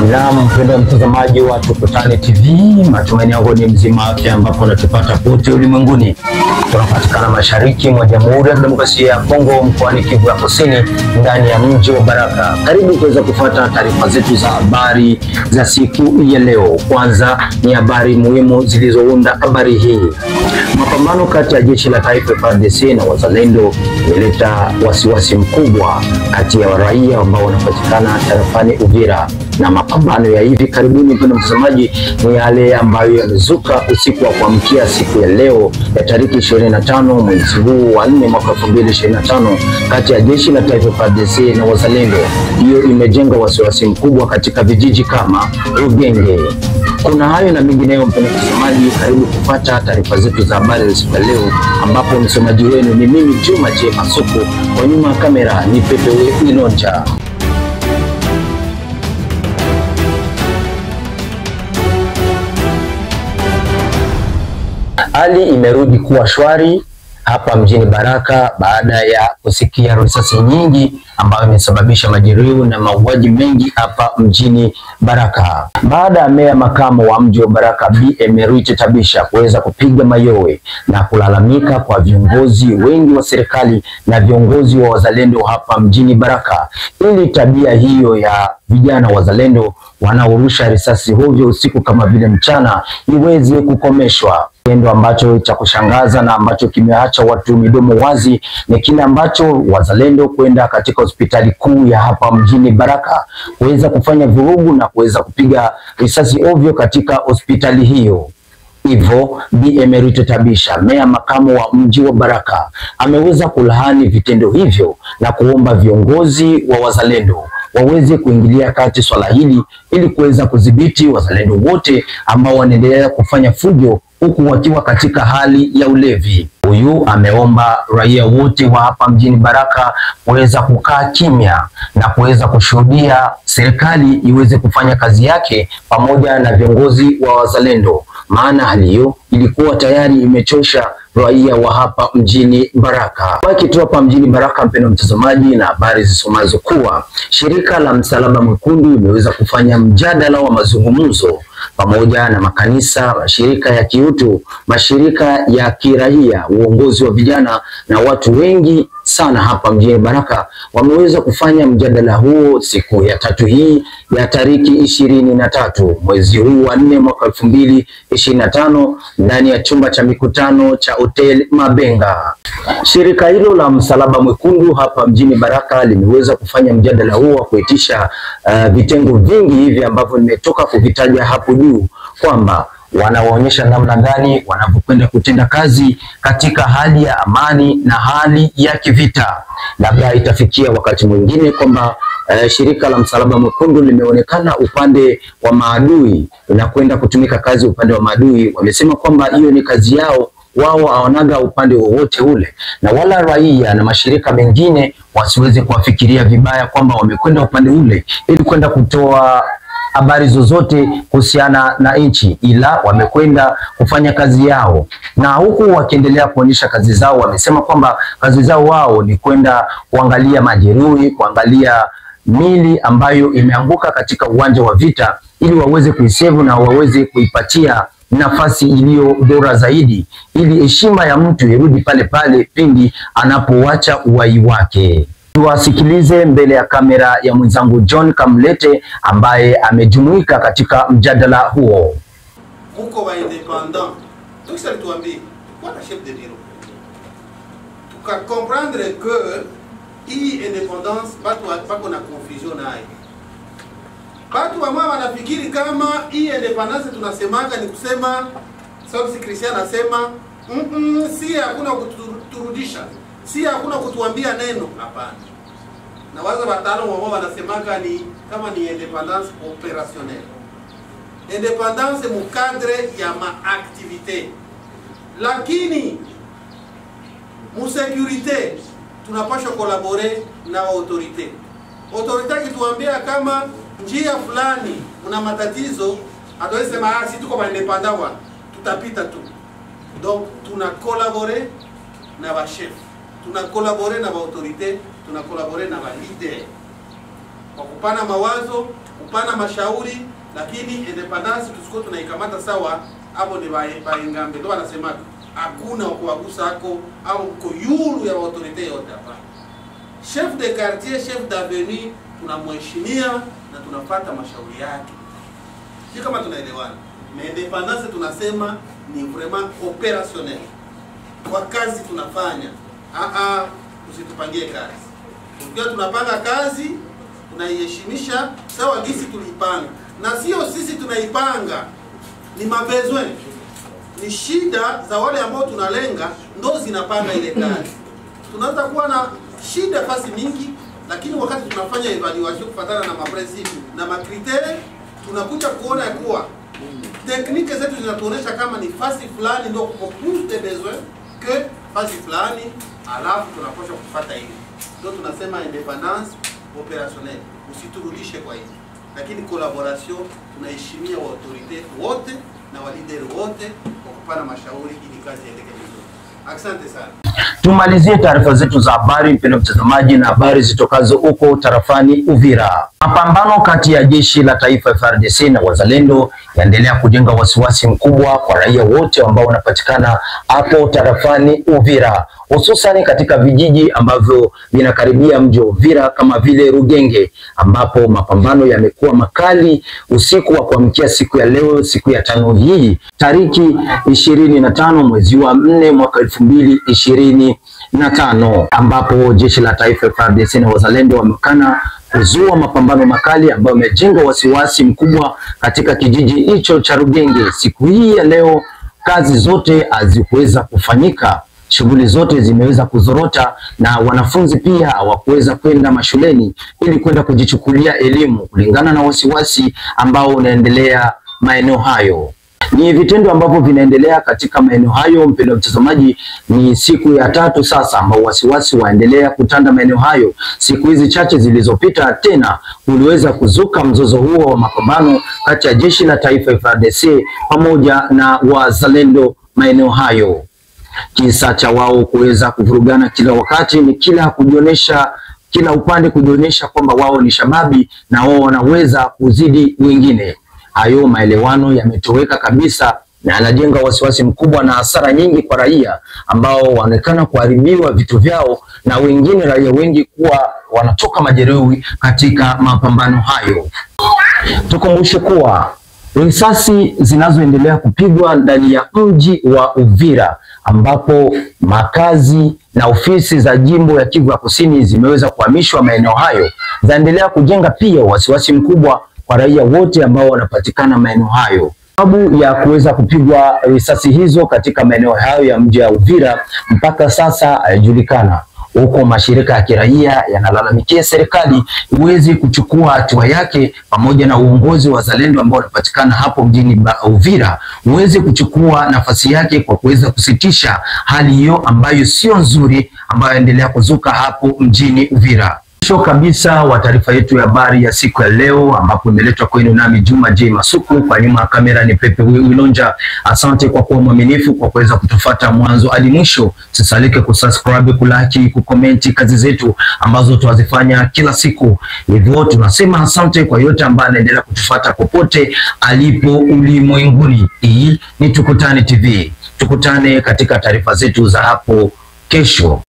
Na mpendwa mtazamaji wa Tukutane TV, matumaini yangu ni mzima afya, ambapo unatupata pote ulimwenguni. Tunapatikana mashariki mwa Jamhuri ya Demokrasia ya Kongo, mkoani Kivu ya Kusini, ndani ya mji wa Baraka. Karibu kuweza kufuata taarifa zetu za habari za siku ya leo. Kwanza ni habari muhimu zilizounda habari hii. Mapambano kati ya jeshi la taifa FARDC na wazalendo yameleta wasiwasi mkubwa kati ya raia ambao wanapatikana tarafani Uvira. Na mapambano ya hivi karibuni, mpendwa mtazamaji, ni yale ambayo yamezuka usiku wa kuamkia siku ya leo ya tariki 25 mwezi huu wa 4 mwaka 2025 kati ya jeshi la taifa FARDC na wazalendo. Hiyo imejenga wasiwasi mkubwa katika vijiji kama Rugenge. Kuna hayo na mengineyo, mpendwa mtazamaji, karibu kupata taarifa zetu za habari za siku ya leo, ambapo msomaji wenu ni mimi Juma J Masuku, kwa nyuma ya kamera ni Pepe Ilonja. Hali imerudi kuwa shwari hapa mjini Baraka baada ya kusikia risasi nyingi ambayo imesababisha majeruhi na mauaji mengi hapa mjini Baraka. Baada ya meya makamu wa mji wa Baraka Bi Emeruite Tabisha kuweza kupiga mayowe na kulalamika kwa viongozi wengi wa serikali na viongozi wa wazalendo hapa mjini Baraka, ili tabia hiyo ya vijana wazalendo wanaorusha risasi hovyo usiku kama vile mchana iweze kukomeshwa. Kitendo ambacho cha kushangaza na ambacho kimeacha watu midomo wazi ni kile ambacho wazalendo kwenda katika hospitali kuu ya hapa mjini Baraka kuweza kufanya vurugu na kuweza kupiga risasi ovyo katika hospitali hiyo. Hivyo Bi Emeruite Tabisha, meya makamu wa mji wa Baraka, ameweza kulaani vitendo hivyo na kuomba viongozi wa wazalendo waweze kuingilia kati swala hili ili kuweza kudhibiti wazalendo wote ambao wanaendelea kufanya fujo huku wakiwa katika hali ya ulevi. Huyu ameomba raia wote wa hapa mjini Baraka kuweza kukaa kimya na kuweza kushuhudia serikali iweze kufanya kazi yake pamoja na viongozi wa wazalendo, maana hali hiyo ilikuwa tayari imechosha raia wa hapa mjini Baraka. Baki tu hapa mjini Baraka, mpendwa mtazamaji, na habari zisomazo kuwa shirika la Msalaba Mwekundu imeweza kufanya mjadala wa mazungumzo pamoja na makanisa, mashirika ya kiutu, mashirika ya kiraia, uongozi wa vijana na watu wengi sana hapa mjini Baraka wameweza kufanya mjadala huo siku ya tatu hii ya tariki 23 mwezi huu wa 4 mwaka 2025 ndani ya chumba cha mikutano cha Hotel Mabenga. Shirika hilo la Msalaba Mwekundu hapa mjini Baraka limeweza kufanya mjadala huo wa kuitisha vitengo vingi hivi ambavyo nimetoka kuvitaja hapo juu, kwamba wanaonyesha namna gani wanavyokwenda kutenda kazi katika hali ya amani na hali ya kivita. Labda itafikia wakati mwingine kwamba shirika la Msalaba Mwekundu limeonekana upande wa maadui na kwenda kutumika kazi upande wa maadui. Wamesema kwamba hiyo ni kazi yao, wao hawanaga upande wowote ule, na wala raia na mashirika mengine wasiweze kuwafikiria vibaya kwamba wamekwenda upande ule ili kwenda kutoa habari zozote kuhusiana na nchi, ila wamekwenda kufanya kazi yao. Na huku wakiendelea kuonyesha kazi zao, wamesema kwamba kazi zao wao ni kwenda kuangalia majeruhi, kuangalia mili ambayo imeanguka katika uwanja wa vita, ili waweze kuisevu na waweze kuipatia nafasi iliyo bora zaidi, ili heshima ya mtu irudi pale pale pindi anapoacha uhai wake. Tuwasikilize mbele ya kamera ya mwenzangu John Kamlete ambaye amejumuika katika mjadala huo. Muko wa independant, tukisha tuambie kwa chef de bureau tuka comprendre que hii independance batu na confusion nayo. Batu wa mama wanafikiri kama hii independence tunasemanga ni kusema sababu si Christian anasema si hakuna kuturudisha, si hakuna kutuambia neno, hapana. Na waza batano wao wanasemanga ni kama ni independance opérationnelle. Independance mu cadre ya ma activité. Lakini mu sécurité tunapaswa collaborer na autorité. Autorité kituambia kama njia fulani kuna matatizo, hatuwezi sema si tuko ba independant wa tutapita tu. Donc tuna collaborer na ba chef, tuna collaborer na ba autorité, tuna collaborer na ba leader. kwa kupana mawazo, kupana mashauri, lakini independence tusiko tunaikamata sawa hapo ni baingambe. Ndio wanasema hakuna kuwagusa hako au mko yulu ya autorite yote hapa. Chef de quartier, chef d'avenue tunamheshimia na tunafuata mashauri yake. Si kama tunaelewana. Mais independence tunasema ni vraiment opérationnel. Kwa kazi tunafanya. Usitupangie kazi. Tukiwa tunapanga kazi, tunaiheshimisha sawa gisi tulipanga. Na sio sisi tunaipanga. Ni mabezwe. Ni shida za wale ambao tunalenga ndo zinapanga ile kazi. Tunaweza kuwa na shida fasi mingi, lakini wakati tunafanya evaluation kufuatana na maprincipe na makriteri, tunakuja kuona kuwa tekniki zetu zinatuonesha kama ni fasi fulani ndio kwa plus de besoin que fasi fulani, alafu tunapaswa kufuata hivi. Ndio tunasema independance opérationnelle. Usiturudishe kwa hivi. Lakini collaboration tunaheshimia wa autorite wote na wa leader wote kwa kupana mashauri ili kazi iendeke vizuri. Asante sana. Tumalizie taarifa zetu za habari mpendwa mtazamaji na habari zitokazo huko tarafani Uvira. Mapambano kati ya jeshi la taifa FARDC na wazalendo yaendelea kujenga wasiwasi mkubwa kwa raia wote ambao wanapatikana hapo tarafani Uvira, hususan katika vijiji ambavyo vinakaribia mji wa Uvira kama vile Rugenge, ambapo mapambano yamekuwa makali usiku wa kuamkia siku ya leo, siku ya 5 hii tariki 25 mwezi wa 4 mwaka 2025, ambapo jeshi la taifa FARDC na wazalendo wamekana kuzua mapambano makali ambayo yamejenga wasiwasi mkubwa katika kijiji hicho cha Rugenge. Siku hii ya leo kazi zote hazikuweza kufanyika, shughuli zote zimeweza kuzorota na wanafunzi pia hawakuweza kwenda mashuleni ili kwenda kujichukulia elimu kulingana na wasiwasi ambao unaendelea maeneo hayo. Ni vitendo ambavyo vinaendelea katika maeneo hayo mpendwa mtazamaji, ni siku ya 3 sasa ambao wasiwasi waendelea kutanda maeneo hayo. Siku hizi chache zilizopita tena uliweza kuzuka mzozo huo wa mapambano kati ya jeshi la taifa FARDC pamoja na wazalendo maeneo hayo. Kisa cha wao kuweza kuvurugana kila wakati ni kila upande kujionyesha kwamba wao ni shababi na wao wanaweza kuzidi wengine. Hayo maelewano yametoweka kabisa na yanajenga wasiwasi mkubwa na hasara nyingi kwa raia ambao wanaonekana kuharibiwa vitu vyao na wengine raia wengi kuwa wanatoka majeruhi katika mapambano hayo. Tukumbushe kuwa risasi zinazoendelea kupigwa ndani ya mji wa Uvira, ambapo makazi na ofisi za jimbo ya Kivu ya Kusini zimeweza kuhamishwa maeneo hayo, zaendelea kujenga pia wasiwasi mkubwa kwa raia wote ambao wanapatikana maeneo hayo. Sababu ya kuweza kupigwa risasi hizo katika maeneo hayo ya mji wa Uvira mpaka sasa haijulikana. Huko mashirika ya kiraia yanalalamikia serikali iweze kuchukua hatua yake, pamoja na uongozi wa wazalendo ambao wanapatikana hapo mjini Uvira uweze kuchukua nafasi yake kwa kuweza kusitisha hali hiyo ambayo sio nzuri ambayo endelea kuzuka hapo mjini Uvira. Mwisho kabisa wa taarifa yetu ya habari ya siku ya leo, ambapo imeletwa kwenu nami Juma J Masuku, kwa nyuma ya kamera ni Pepe Wilonja. Asante kwa kuwa mwaminifu kwa kuweza kutufuata mwanzo hadi mwisho. Usisalike kusubscribe, kulaki, kukomenti kazi zetu ambazo tuwazifanya kila siku. Hivyo tunasema asante kwa yote ambaye anaendelea kutufuata popote alipo ulimwenguni. Hii ni Tukutane TV. Tukutane katika taarifa zetu za hapo kesho.